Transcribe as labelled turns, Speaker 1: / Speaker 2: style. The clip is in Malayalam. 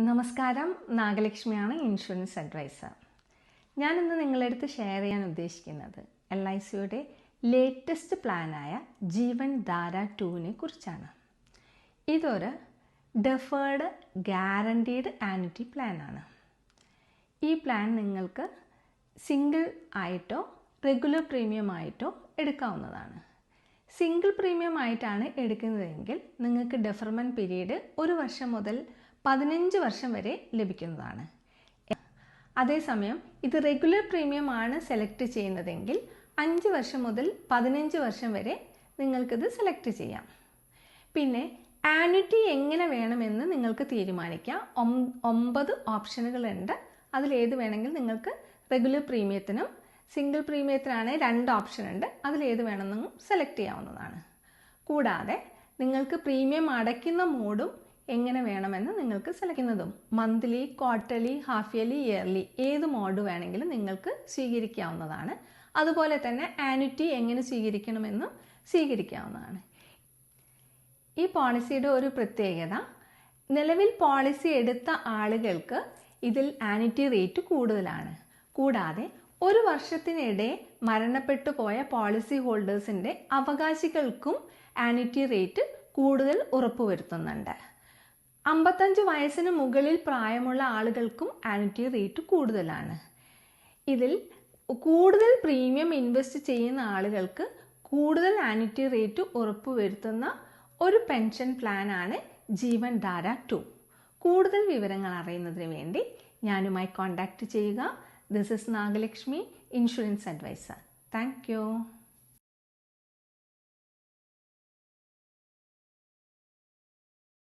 Speaker 1: നമസ്കാരം, നാഗലക്ഷ്മിയാണ്, ഇൻഷുറൻസ് അഡ്വൈസർ. ഞാനിന്ന് നിങ്ങളുടെ അടുത്ത് ഷെയർ ചെയ്യാൻ ഉദ്ദേശിക്കുന്നത് LICയുടെ ലേറ്റസ്റ്റ് പ്ലാനായ ജീവൻ ധാര 2നെ കുറിച്ചാണ്. ഇതൊരു ഡെഫേർഡ് ഗ്യാരണ്ടീഡ് ആനുറ്റി പ്ലാനാണ്. ഈ പ്ലാൻ നിങ്ങൾക്ക് സിംഗിൾ ആയിട്ടോ റെഗുലർ പ്രീമിയം ആയിട്ടോ എടുക്കാവുന്നതാണ്. സിംഗിൾ പ്രീമിയം ആയിട്ടാണ് എടുക്കുന്നതെങ്കിൽ നിങ്ങൾക്ക് ഡെഫർമെൻറ്റ് പീരീഡ് 1 വർഷം മുതൽ 15 വർഷം വരെ ലഭിക്കുന്നതാണ്. അതേസമയം ഇത് റെഗുലർ പ്രീമിയം ആണ് സെലക്ട് ചെയ്യുന്നതെങ്കിൽ 5 വർഷം മുതൽ 15 വർഷം വരെ നിങ്ങൾക്കിത് സെലക്ട് ചെയ്യാം. പിന്നെ ആനുറ്റി എങ്ങനെ വേണമെന്ന് നിങ്ങൾക്ക് തീരുമാനിക്കാം. 9 ഓപ്ഷനുകളുണ്ട്. അതിലേത് വേണമെങ്കിൽ നിങ്ങൾക്ക് റെഗുലർ പ്രീമിയത്തിനും സിംഗിൾ പ്രീമിയത്തിനാണ് 2 ഓപ്ഷൻ ഉണ്ട്. അതിലേത് വേണമെന്നും സെലക്ട് ചെയ്യാവുന്നതാണ്. കൂടാതെ നിങ്ങൾക്ക് പ്രീമിയം അടയ്ക്കുന്ന മോഡും എങ്ങനെ വേണമെന്ന് നിങ്ങൾക്ക് സെലക്ട് ചെയ്യുന്നതും monthly, quarterly, half yearly, yearly ഏത് മോഡ് വേണമെങ്കിലും നിങ്ങൾക്ക് സ്വീകരിക്കാവുന്നതാണ്. അതുപോലെ തന്നെ ആനുറ്റി എങ്ങനെ സ്വീകരിക്കണമെന്നും സ്വീകരിക്കാവുന്നതാണ്. ഈ പോളിസിയുടെ ഒരു പ്രത്യേകത, നിലവിൽ പോളിസി എടുത്ത ആളുകൾക്ക് ഇതിൽ ആനുറ്റി റേറ്റ് കൂടുതലാണ്. കൂടാതെ 1 വർഷത്തിനിടെ മരണപ്പെട്ടു പോയ പോളിസി ഹോൾഡേഴ്സിൻ്റെ അവകാശികൾക്കും ആനുറ്റി റേറ്റ് കൂടുതൽ ഉറപ്പുവരുത്തുന്നുണ്ട്. 55 വയസ്സിന് മുകളിൽ പ്രായമുള്ള ആളുകൾക്കും ആനുറ്റി റേറ്റ് കൂടുതലാണ്. ഇതിൽ കൂടുതൽ പ്രീമിയം ഇൻവെസ്റ്റ് ചെയ്യുന്ന ആളുകൾക്ക് കൂടുതൽ ആനുറ്റി റേറ്റ് ഉറപ്പുവരുത്തുന്ന ഒരു പെൻഷൻ പ്ലാനാണ് ജീവൻ ധാര 2. കൂടുതൽ വിവരങ്ങൾ അറിയുന്നതിന് വേണ്ടി ഞാനുമായി കോൺടാക്റ്റ് ചെയ്യുക. This is Nagalakshmi, insurance advisor. Thank U.